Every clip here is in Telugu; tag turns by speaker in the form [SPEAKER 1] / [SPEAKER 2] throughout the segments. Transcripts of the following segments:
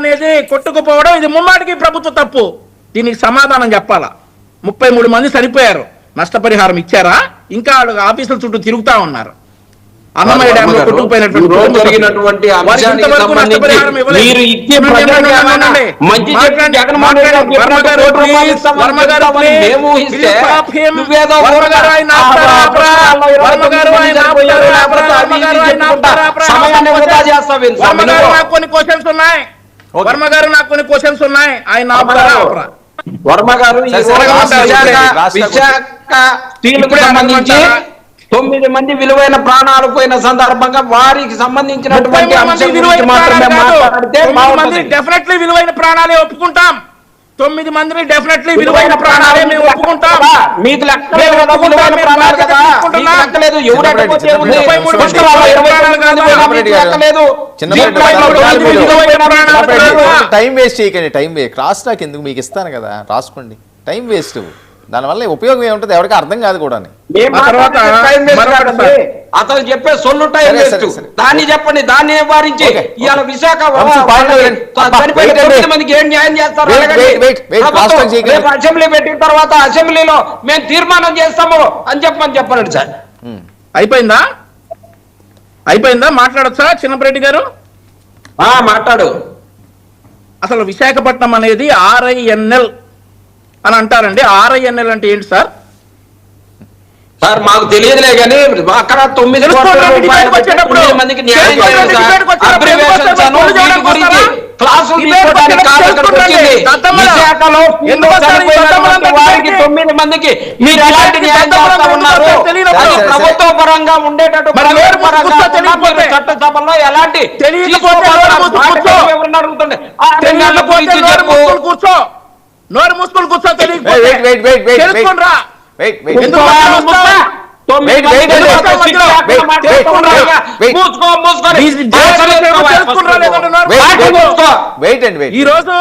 [SPEAKER 1] అనేది కొట్టుకుపోవడం ఇది ముమ్మాటికి ప్రభుత్వ తప్పు. దీనికి సమాధానం చెప్పాలా. 33 మంది చనిపోయారు, నష్టపరిహారం ఇచ్చారా? ఇంకా వాళ్ళు ఆఫీసుల చుట్టూ తిరుగుతా ఉన్నారు. అన్నమయ్య డ్యామ్ లో కొట్టుకుపోయినటువంటి కొన్ని క్వశ్చన్స్ ఉన్నాయి. వర్మ గారు నాకు కొన్ని క్వశ్చన్స్ ఉన్నాయి, ఆయన
[SPEAKER 2] వర్మ గారు సంబంధించి 9 మంది విలువైన ప్రాణాలు పోయిన సందర్భంగా వారికి సంబంధించినటువంటి అంశం గురించి మాత్రమే మాట్లాడితే
[SPEAKER 1] డెఫినెట్లీ విలువైన ప్రాణాలే ఒప్పుకుంటాం. 9 మందిని డెఫినెట్లీ విలువైన ప్రాణాలే మేము ఒప్పుకుంటాం.
[SPEAKER 2] మీకు లెక్కలేదు కదా, విలువైన ప్రాణాలు కదా, మీకు లెక్కలేదు. ఎవరు లెక్కలేదు,
[SPEAKER 3] టైం వేస్ట్ చేయకండి. టైం క్రాస్ టాక్ ఎందుకు? మీకు ఇస్తాను కదా, రాసుకోండి. టైం వేస్ట్, దానివల్ల ఉపయోగం ఏముంటుంది ఎవరికి అర్థం కాదు కూడా.
[SPEAKER 2] అతను చెప్పే సొల్లు టైం వేస్ట్. దాన్ని చెప్పండి, దాన్ని నివారించి ఇవాళ విశాఖ మందికి ఏం న్యాయం చేస్తారు? అసెంబ్లీ పెట్టిన తర్వాత అసెంబ్లీలో మేము తీర్మానం చేస్తాము అని చెప్పండి సార్.
[SPEAKER 1] అయిపోయిందా? మాట్లాడచ్చా చిన్నపరెడ్డి గారు?
[SPEAKER 2] మాట్లాడు.
[SPEAKER 1] అసలు విశాఖపట్నం అనేది RINL అని అంటారండి. RINL అంటే ఏంటి సార్?
[SPEAKER 2] సార్ మాకు తెలియదులే కానీ అక్కడ 9 మందికి న్యాయం చేయాలి సార్. వారికి 9 మందికి మీరు ఎలాంటి న్యాయం చేస్తా ఉన్నారు? ప్రభుత్వ పరంగా ఉండేటట్టు చట్టసభలో ఎలాంటి అడుగుతుండే
[SPEAKER 1] కూర్చో, నోరు మూసుకొని కూర్చో. ఈ రోజు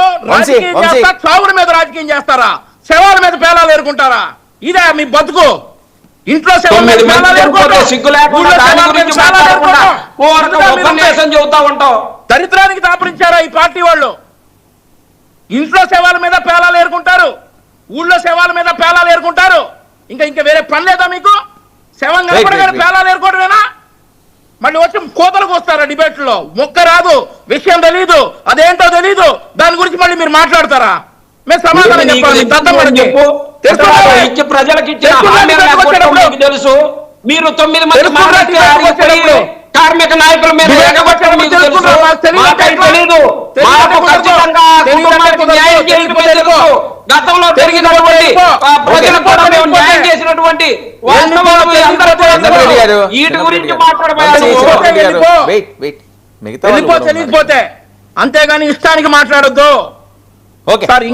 [SPEAKER 1] చావుల మీద రాజకీయం చేస్తారా? శవాల మీద పేలాలు ఏరుకుంటారా? ఇదే మీ బతుకు? ఇంట్లో దరిద్రానికి దాపరించారా ఈ పార్టీ వాళ్ళు? ఇంట్లో శవాల మీద పేలాలు ఏరుకుంటారు, ఊళ్ళో శవాల మీద పేలాలు ఏరుకుంటారు. ఇంకా వేరే పని లేదా మీకు? శవం కనపడగానే పేలాలు ఏరుకోవడమేనా? మళ్ళీ వచ్చి కోతలకు వస్తారా డిబేట్లో? మొక్క రాదు, విషయం తెలీదు, అదేంటో తెలీదు, దాని గురించి మళ్ళీ మీరు మాట్లాడతారా? మేము సమాధానం చెప్పాలి.
[SPEAKER 2] ప్రజలకు తెలుసు. మీరు 9 మంది కార్మిక నాయకుల మీద గతంలో జరిగినటువంటి ప్రజలకు కూడా మేము న్యాయం చేసినటువంటి వీటి గురించి
[SPEAKER 1] తెలియకపోతే అంతేగాని ఇష్టానికి మాట్లాడొద్దు సార్.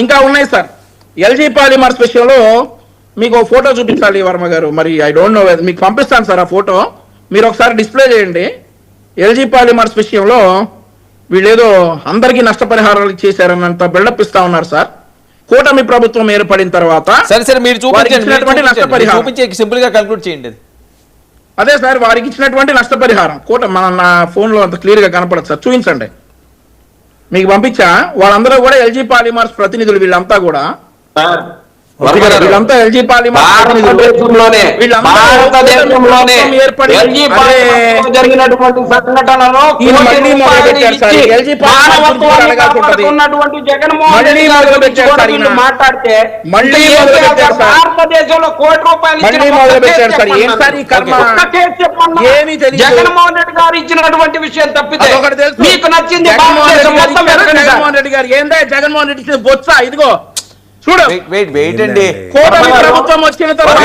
[SPEAKER 1] ఇంకా ఉన్నాయి సార్. LG పాలిమర్స్ విషయంలో మీకు ఫోటో చూపించాలి వర్మ గారు. మరి ఐ డోంట్ నో, మీకు పంపిస్తాను సార్ ఆ ఫోటో, మీరు ఒకసారి డిస్ప్లే చేయండి. LG పాలిమర్స్ విషయంలో వీళ్ళేదో అందరికీ నష్టపరిహారాలు చేశారన్నంత బిల్డప్ ఇస్తా ఉన్నారు సార్. కూటమి ప్రభుత్వం ఏర్పడిన తర్వాత
[SPEAKER 3] సరే మీరు చూపించండి, సింపుల్ గా కంక్లూడ్ చేయండి.
[SPEAKER 1] అదే సార్, వారికి ఇచ్చినటువంటి నష్టపరిహారం నా ఫోన్ లో అంత క్లియర్ గా కనపడదు సార్, చూపించండి. మీకు పంపించా. వాళ్ళందరూ కూడా LG పాలిమర్స్ ప్రతినిధులు, వీళ్ళంతా కూడా వీళ్ళంతా LG పాలిమర్స్
[SPEAKER 2] జరిగినటువంటి సంఘటనలో మాట్లాడితే భారతదేశంలో జగన్మోహన్ రెడ్డి గారు ఇచ్చినటువంటి విషయం తప్పితే మీకు నచ్చింది
[SPEAKER 1] జగన్మోహన్ రెడ్డి గారు ఏందా? జగన్మోహన్ రెడ్డి ఇచ్చిన బొత్స ఇదిగో చూడు. కూటమి ప్రభుత్వం వచ్చిన తర్వాత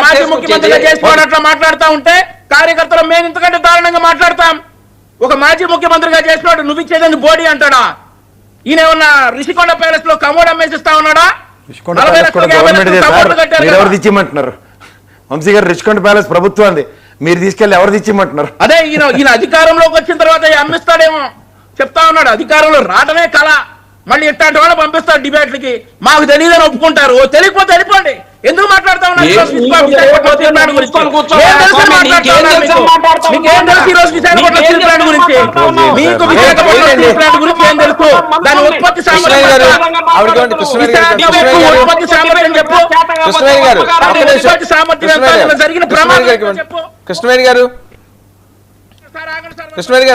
[SPEAKER 1] మాజీ ముఖ్యమంత్రిగా చేసుకోవడం అట్లా మాట్లాడుతూ ఉంటే కార్యకర్తలు మేము ఇంతకంటే దారుణంగా మాట్లాడతాం. ఒక మాజీ ముఖ్యమంత్రిగా చేసినట్టు నువ్వు ఇచ్చేదని బోడీ అంటాడా? ఈయన ఏమన్నా రిషికొండ ప్యాలెస్ లో కమోడ్ అమ్మేసిస్తా ఉన్నాడా?
[SPEAKER 4] ఇచ్చిమంటున్నారు వంశీ గారు. రిషికొండ ప్యాలెస్ ప్రభుత్వాన్ని మీరు తీసుకెళ్లి ఎవరు ఇచ్చిమంటున్నారు?
[SPEAKER 1] అదే ఈయన అధికారంలోకి వచ్చిన తర్వాత అమ్మిస్తాడేమో చెప్తా ఉన్నాడు. అధికారంలో రావడమే కళ, మళ్ళీ ఇట్లాంటి వాళ్ళు పంపిస్తారు డిబేట్లకి, మాకు తెలియదని ఒప్పుకుంటారు. తెలియకపోతే వెళ్ళిపోండి. ఎందుకు మాట్లాడుతా ఉన్నారు ఈరోజు విశాఖపట్నం స్టీల్ ప్లాంట్ గురించి? ఏం తెలుసు మాట్లాడుతా ఉన్నారు మీకు? మీకేం తెలుసు ఈరోజు విశాఖపట్నం స్టీల్ ప్లాంట్ గురించి? మీకు విశాఖపట్నం స్టీల్ ప్లాంట్ గురించి ఏం తెలుసు? దాని ఉత్పత్తి సామర్థ్యం చెప్పు. ఉత్పత్తి సామర్థ్యం చెప్పు. ఉత్పత్తి సామర్థ్యం ఎంత? జరిగిన ప్రమాదం చెప్పు.
[SPEAKER 3] కృష్ణవేణి గారు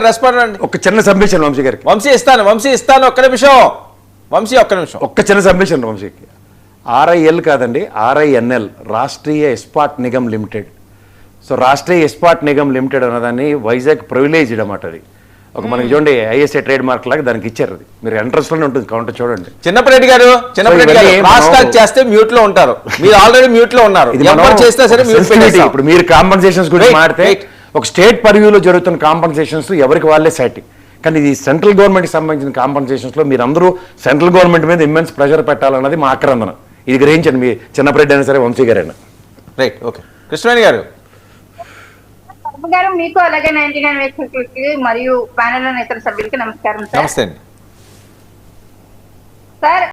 [SPEAKER 3] రెస్పాండ్ అండి.
[SPEAKER 4] ఒక చిన్న సబ్మిషన్ వంశీ గారికి.
[SPEAKER 3] వంశీ ఇస్తాను ఒక్క నిమిషం. వంశీ ఒక్క నిమిషం.
[SPEAKER 4] ఒక్క చిన్న సబ్మిషన్ వంశీకి. RIL కాదండి, RINL, Rashtriya Ispat Nigam limited. So Rashtriya Ispat Nigam limited అన్నదాన్ని వైజాగ్ ప్రివిలేజ్డ్ అన్నమాట. అది ఒక మనకి చూడండి ISA ట్రేడ్ మార్క్ లాగా దానికి ఇచ్చారు. అది మీరు ఎంట్రన్స్ లోనే ఉంటుంది కౌంటర్ చూడండి.
[SPEAKER 3] చిన్నప్పరెడ్డి గారు చేస్తే మ్యూట్ లో ఉంటారు. మీరు ఆల్రెడీ మ్యూట్ లో ఉన్నారు. చేస్తే సరే
[SPEAKER 4] ఇప్పుడు మీరు కాంపన్సేషన్స్ గురించి మాట్లాడితే ఒక స్టేట్ పర్వ్యూలో జరుగుతున్న కాంపన్సేషన్స్ ఎవరికి వాళ్ళే సాటి, కానీ ఇది సెంట్రల్ గవర్నమెంట్కి సంబంధించిన కాంపన్సేషన్స్లో మీరందరూ సెంట్రల్ గవర్నమెంట్ మీద ఇమ్మెన్స్ ప్రెషర్ పెట్టాలన్నది మా ఆక్రందన. ఇది గ్రహించండి, మీ చిన్నప్పరెడ్డి అయినా సరే వంశీ గారైనా.
[SPEAKER 3] Right, okay. కృష్ణవేణి గారు
[SPEAKER 5] మీకు అలాగే 99 వీక్షకులకి మరియు ప్యానెల్ ఇతర సభ్యులకి నమస్కారం సార్.
[SPEAKER 3] నమస్తే అండి
[SPEAKER 5] సార్